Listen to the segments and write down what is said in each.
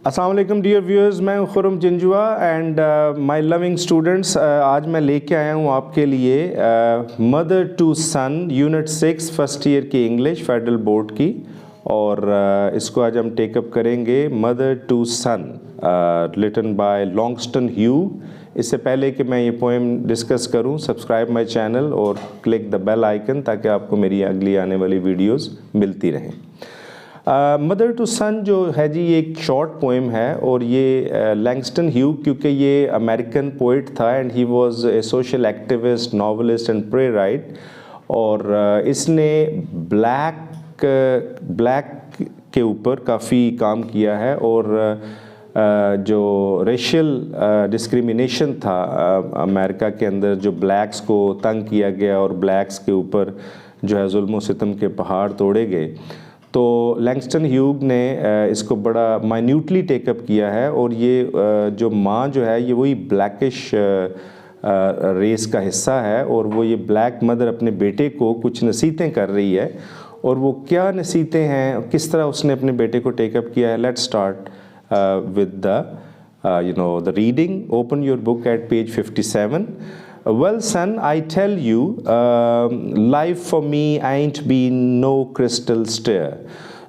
السلام علیکم dear viewers, میں ہوں Khurram Janjua and my loving students. آج میں لے کے آیا ہوں آپ کے لیے mother to son unit 6 first year کی انگلش فیڈرل بورڈ کی، اور اس کو آج ہم ٹیک اپ کریں گے. Mother to son written by Langston Hughes. اس سے پہلے کہ میں یہ پوئم ڈسکس کروں، سبسکرائب مائی چینل اور کلک دا بیل آئیکن تاکہ آپ کو میری اگلی آنے والی ویڈیوز ملتی رہیں. مدر ٹو سن جو ہے جی، یہ ایک شارٹ پوئم ہے، اور یہ لانگسٹن ہیو کیونکہ یہ امریکن پوئٹ تھا and he was a social activist, novelist and پرے رائٹ. اور اس نے بلیک کے اوپر کافی کام کیا ہے، اور جو ریشل ڈسکریمنیشن تھا امریکہ کے اندر، جو بلیکس کو تنگ کیا گیا اور بلیکس کے اوپر جو ہے ظلم و ستم کے پہاڑ توڑے گئے، تو لانگسٹن ہیوگ نے اس کو بڑا مائنیوٹلی ٹیک اپ کیا ہے. اور یہ جو ماں جو ہے یہ وہی بلیکش ریس کا حصہ ہے، اور وہ یہ بلیک مدر اپنے بیٹے کو کچھ نصیحتیں کر رہی ہے. اور وہ کیا نصیحتیں ہیں، کس طرح اس نے اپنے بیٹے کو ٹیک اپ کیا ہے. Let start with the reading. Open your book at page 57. Well, son, I tell you, life for me ain't been no crystal stair.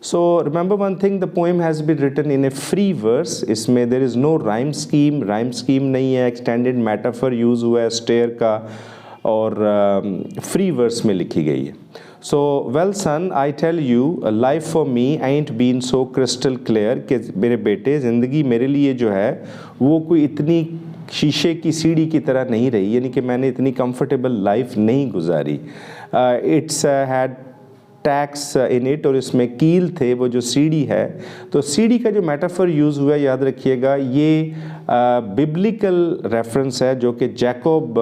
So remember one thing, the poem has been written in a free verse. इसमें there is no rhyme scheme نہیں ہے. extended metaphor use ہوا ہے stair کا، اور free verse میں لکھی گئی ہے. So, well son, I tell you, life for me ain't been so crystal clear کہ میرے بیٹے، زندگی میرے لیے جو ہے وہ کوئی اتنی شیشے کی سیڑھی کی طرح نہیں رہی، یعنی کہ میں نے اتنی کمفرٹیبل لائف نہیں گزاری. It's head takes in it, اور اس میں کیل تھے، وہ جو سیڑھی ہے. تو سیڑھی کا جو میٹافر یوز ہوا ہے، یاد رکھیے گا، یہ ببلیکل ریفرنس ہے، جو کہ جیکوب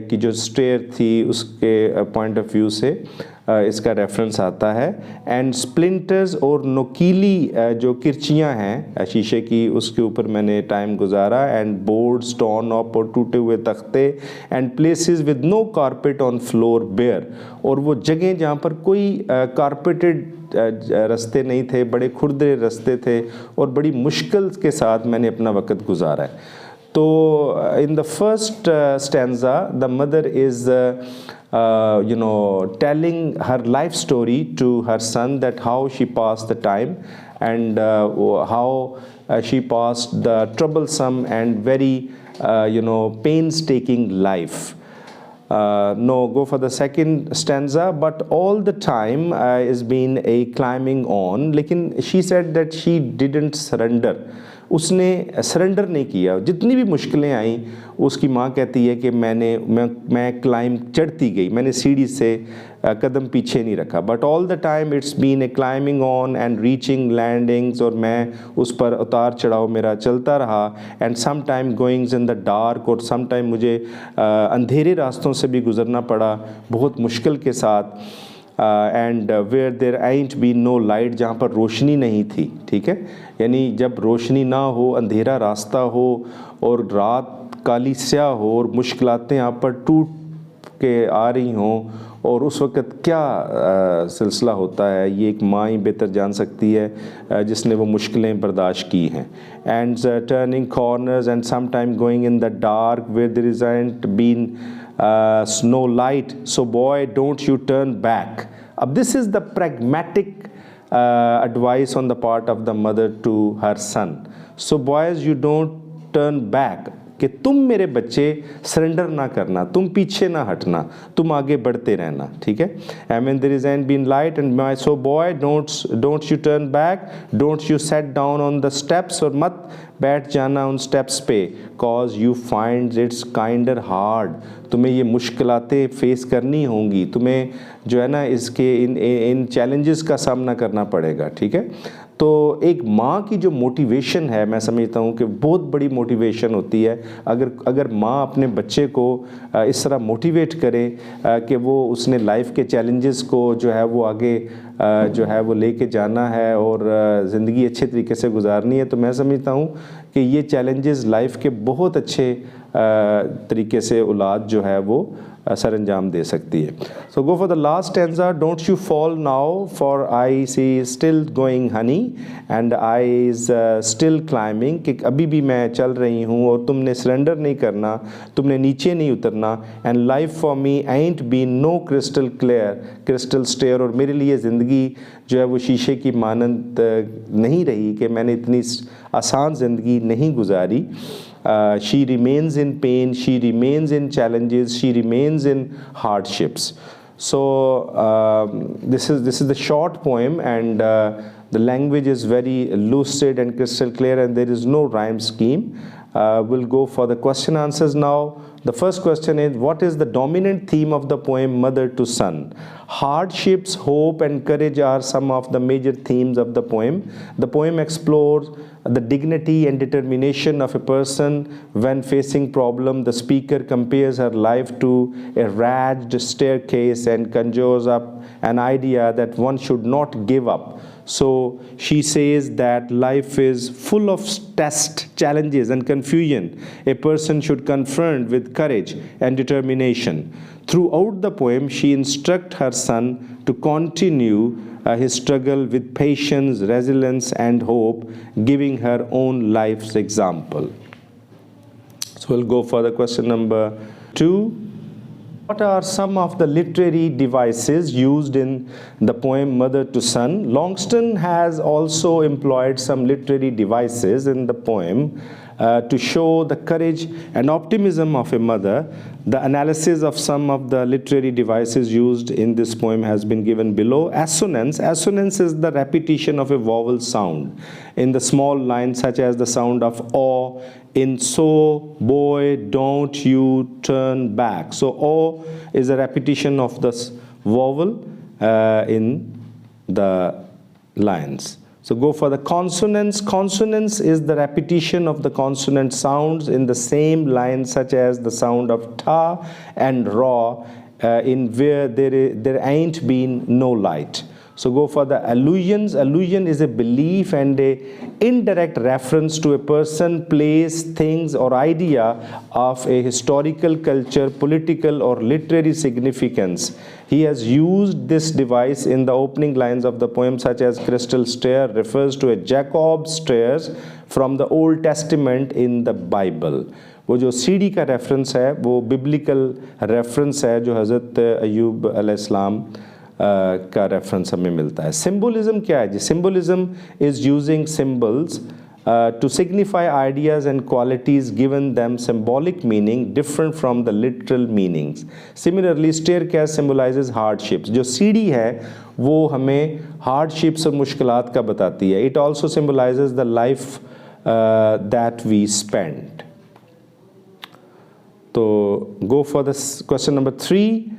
کی جو اسٹیئر تھی اس کے پوائنٹ آف ویو سے اس کا ریفرنس آتا ہے. اینڈ سپلنٹرز، اور نوکیلی جو کرچیاں ہیں شیشے کی، اس کے اوپر میں نے ٹائم گزارا. اینڈ بورڈز ٹورن اپ، اور ٹوٹے ہوئے تختے. And places with no carpet on floor bare, اور وہ جگہیں جہاں پر کوئی کارپیٹڈ رستے نہیں تھے، بڑے کھردرے رستے تھے، اور بڑی مشکل کے ساتھ میں نے اپنا وقت گزارا ہے. تو in the first stanza, the mother is telling her life story to her son, that how she passed the time, and how she passed the troublesome and very painstaking life. No, go for the second stanza. But all the time is been a climbing on. Lekin she said that she didn't surrender. اس نے surrender نہیں کیا. جتنی بھی مشکلیں آئیں، اس کی ماں کہتی ہے کہ میں کلائم چڑھتی گئی، میں نے سیڑھی سے قدم پیچھے نہیں رکھا. But all the time it's been a climbing on and reaching landings, اور میں اس پر اتار چڑھاؤ میرا چلتا رہا. And some time goings in the dark, اور سم ٹائم مجھے اندھیرے راستوں سے بھی گزرنا پڑا بہت مشکل کے ساتھ. And where there ain't been no light، جہاں پر روشنی نہیں تھی. ٹھیک ہے، یعنی جب روشنی نہ ہو، اندھیرا راستہ ہو، اور رات کالی سیاہ ہو، اور مشکلاتیں آپ پر ٹوٹ کے آ رہی ہوں، اور اس وقت کیا سلسلہ ہوتا ہے، یہ ایک ماں ہی بہتر جان سکتی ہے جس نے وہ مشکلیں برداشت کی ہیں. And turning corners and some time going in the dark where there isn't been no light, so boy don't you turn back. This is the pragmatic advice on the part of the mother to her son. So boys, you don't turn back, کہ تم میرے بچے surrender نہ کرنا، تم پیچھے نہ ہٹنا، تم آگے بڑھتے رہنا. ٹھیک ہے. And when there isn't been light, and so boy don't you turn back, don't you sit down on the steps، اور مت بیٹھ جانا ان سٹیپس پہ. cause you find it's kinder hard، تمہیں یہ مشکلاتیں فیس کرنی ہوں گی، تمہیں جو ہے نا اس کے ان چیلنجز کا سامنا کرنا پڑے گا. ٹھیک ہے. تو ایک ماں کی جو موٹیویشن ہے، میں سمجھتا ہوں کہ بہت بڑی موٹیویشن ہوتی ہے اگر ماں اپنے بچے کو اس طرح موٹیویٹ کرے کہ وہ اس نے لائف کے چیلنجز کو جو ہے وہ آگے جو ہے وہ لے کے جانا ہے اور زندگی اچھے طریقے سے گزارنی ہے. تو میں سمجھتا ہوں کہ یہ چیلنجز لائف کے بہت اچھے طریقے سے اولاد جو ہے وہ सर अंजाम दे सकती है. So go for the last stanza. Don't you fall now, for I see still going honey and I is still climbing. कि अभी भी मैं चल रही हूँ और तुमने सरेंडर नहीं करना, तुमने नीचे नहीं उतरना. And life for me ain't been no crystal clear, crystal stair. और मेरे लिए ज़िंदगी जो है वो शीशे की मानंद नहीं रही कि मैंने इतनी आसान ज़िंदगी नहीं गुजारी. She remains in pain, she remains in challenges, she remains in hardships. So this is the short poem, and the language is very lucid and crystal clear, and there is no rhyme scheme. We'll go for the question answers now. The first question is, what is the dominant theme of the poem Mother to Son? Hardships, hope and courage are some of the major themes of the poem. The poem explores the dignity and determination of a person when facing problem. The speaker compares her life to a ragged staircase and conjures up an idea that one should not give up. So she says that life is full of tests, challenges and confusion. A person should confront with courage and determination. Throughout the poem, she instructs her son to continue his struggle with patience, resilience and hope, giving her own life's example. So we'll go for the question number 2. What are some of the literary devices used in the poem Mother to Son? Longston has also employed some literary devices in the poem to show the courage and optimism of a mother. The analysis of some of the literary devices used in this poem has been given below. Assonance. Assonance is the repetition of a vowel sound in the small lines, such as the sound of O in so, boy, don't you turn back. So O is a repetition of this vowel in the lines. So go for the consonants. Consonance is the repetition of the consonant sounds in the same line, such as the sound of ta and ra, in where there ain't been no light. So go for the allusions. Allusion is a belief and a indirect reference to a person, place, things or idea of a historical, culture, political or literary significance. He has used this device in the opening lines of the poem, such as crystal stair refers to a Jacob's stairs from the Old Testament in the Bible. वो जो सीढ़ी का reference है वो biblical reference है जो हज़रत अय्यूब अलैहिस्सलाम का रेफरेंस हमें मिलता है. सिंबलिज्म क्या है जी? Symbolism is using symbols to signify ideas and qualities, given them symbolic meaning different from the literal meanings. Similarly, staircase symbolizes hardships. जो सीढ़ी है वो हमें hardships और मुश्किलात का बताती है. It also symbolizes the life that we spend. So go for this question number 3.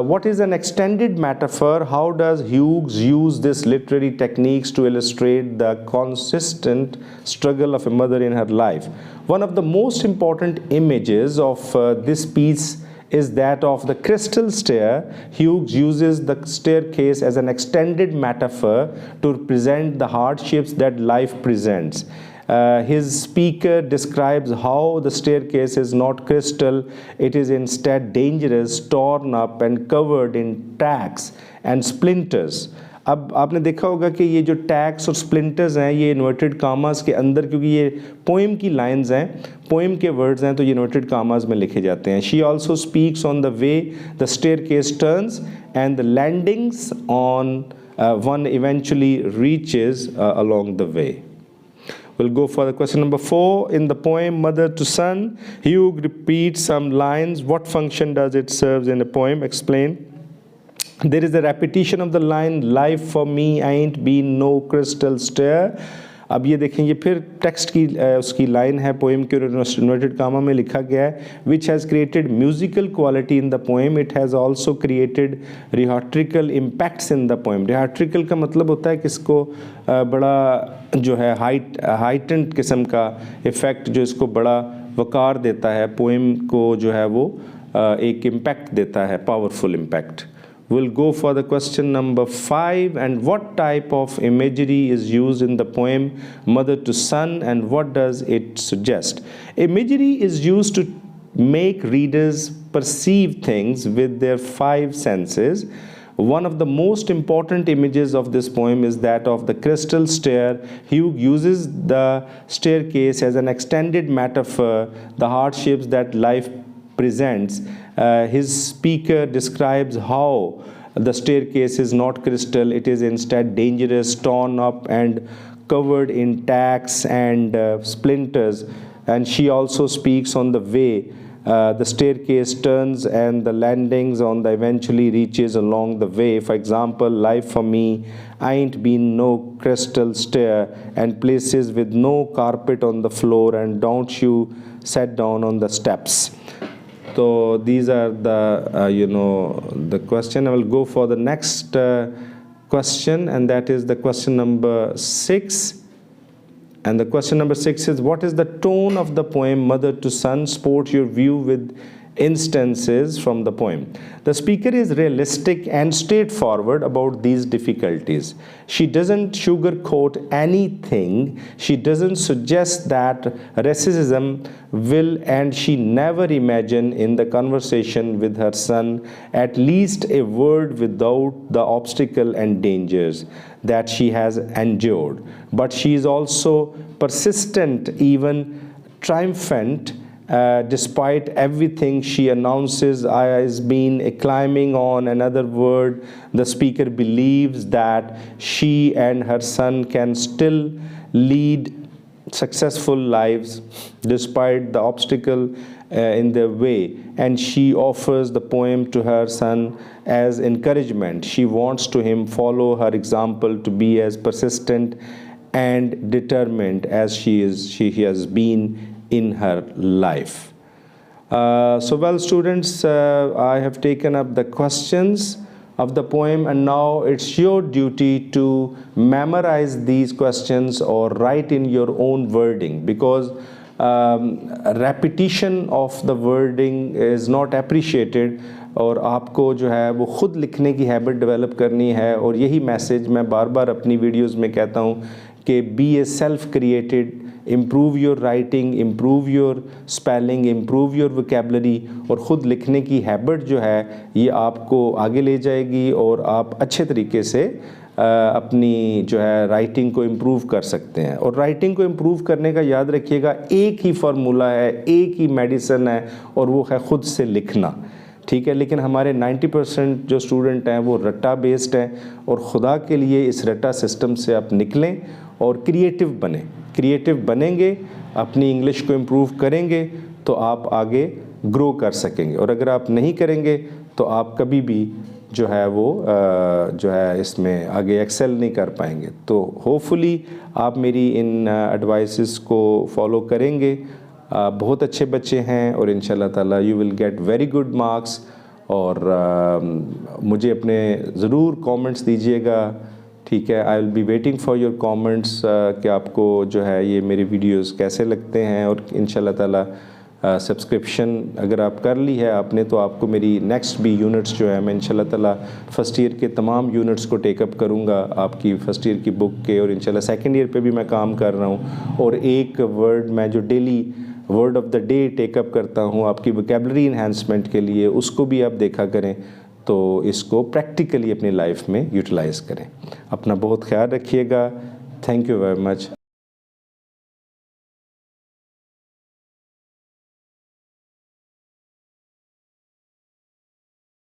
What is an extended metaphor? How does Hughes use this literary techniques to illustrate the consistent struggle of a mother in her life? One of the most important images of this piece is that of the crystal stair. Hughes uses the staircase as an extended metaphor to represent the hardships that life presents. His speaker describes how the staircase is not crystal, it is instead dangerous, torn up and covered in tacks and splinters. अब आपने देखा होगा कि ये जो tags और splinters हैं ये इन्वर्टेड कामास के अंदर, क्योंकि ये पोएम की लाइंस हैं, पोएम के वर्ड्स हैं, तो ये इन्वर्टेड कामास में लिखे जाते हैं. She also speaks on the way the staircase turns and the landings on one eventually reaches along the way. We'll go for the question number 4. In the poem Mother to Son, Hugh repeats some lines. What function does it serve in a poem? Explain. There is a repetition of the line, life for me ain't been no crystal stair. अब ये देखें, ये फिर text की उसकी line है poem के inverted comma में लिखा गया है. Which has created musical quality in the poem. It has also created rhetorical impacts in the poem. Rhetorical का मतलब होता है कि इसको बड़ा जो है हाइटेंड किस्म का इफ़ेक्ट जो इसको बड़ा वकार देता है, पोएम को जो है वो एक इम्पैक्ट देता है, powerful impact. We'll go for the question number 5. And what type of imagery is used in the poem Mother to Son, and what does it suggest? Imagery is used to make readers perceive things with their five senses. One of the most important images of this poem is that of the crystal stair. Hugh uses the staircase as an extended metaphor, the hardships that life presents. His speaker describes how the staircase is not crystal, it is instead dangerous, torn up and covered in tacks and splinters. And she also speaks on the way the staircase turns and the landings on the eventually reaches along the way. For example, life for me ain't been no crystal stair and places with no carpet on the floor, and don't you sit down on the steps. So these are the the question. I will go for the next question, and that is the question number 6. And the question number 6 is, what is the tone of the poem Mother to Son? Support your view with instances from the poem. The speaker is realistic and straightforward about these difficulties. She doesn't sugarcoat anything. She doesn't suggest that racism will, and she never imagine in the conversation with her son at least a word without the obstacle and dangers that she has endured. But she is also persistent, even triumphant, despite everything. She announces has been climbing on another word. The speaker believes that she and her son can still lead successful lives despite the obstacle in their way, and she offers the poem to her son as encouragement. She wants to him follow her example, to be as persistent and determined as she has been in her life. So well, students, I have taken up the questions of the poem, and now it's your duty to memorize these questions or write in your own wording, because repetition of the wording is not appreciated. اور آپ کو جو ہے وہ خود لکھنے کی habit develop کرنی ہے. اور یہی میسیج میں بار بار اپنی ویڈیوز میں کہتا ہوں کہ be a self created, improve your writing, improve your spelling, improve your vocabulary. اور خود لکھنے کی ہیبٹ جو ہے یہ آپ کو آگے لے جائے گی, اور آپ اچھے طریقے سے اپنی جو ہے رائٹنگ کو امپروو کر سکتے ہیں. اور رائٹنگ کو امپروو کرنے کا یاد رکھیے گا, ایک ہی فارمولہ ہے, ایک ہی میڈیسن ہے, اور وہ ہے خود سے لکھنا. ٹھیک ہے, لیکن ہمارے 90% جو اسٹوڈنٹ ہیں وہ رٹا بیسڈ ہیں, اور خدا کے لیے اس رٹا سسٹم سے آپ نکلیں اور کریٹیو بنیں. کریٹیو بنیں گے, اپنی انگلش کو امپروو کریں گے تو آپ آگے گرو کر سکیں گے. اور اگر آپ نہیں کریں گے تو آپ کبھی بھی جو ہے وہ جو ہے اس میں آگے ایکسل نہیں کر پائیں گے. تو ہوپ فلی آپ میری ان ایڈوائسز کو فالو کریں گے. بہت اچھے بچے ہیں, اور انشاءاللہ تعالیٰ you will get very good marks. اور مجھے اپنے ضرور کامنٹس دیجیے گا. ٹھیک ہے, I will be waiting for your comments کہ آپ کو جو ہے یہ میری ویڈیوز کیسے لگتے ہیں. اور انشاءاللہ تعالیٰ سبسکرپشن اگر آپ کر لی ہے آپ نے, تو آپ کو میری نیکسٹ بھی یونٹس جو ہے میں انشاءاللہ تعالیٰ فرسٹ ایئر کے تمام یونٹس کو ٹیک اپ کروں گا آپ کی فرسٹ ایئر کی بک کے. اور انشاءاللہ سیکنڈ ایئر پہ بھی میں کام کر رہا ہوں, اور ایک ورڈ میں جو daily word of the day take up کرتا ہوں آپ کی وکیبلری انہینسمنٹ کے لیے, اس کو بھی آپ دیکھا کریں. تو اس کو پریکٹیکلی اپنی لائف میں یوٹیلائز کریں. اپنا بہت خیال رکھیے گا. Thank you very much.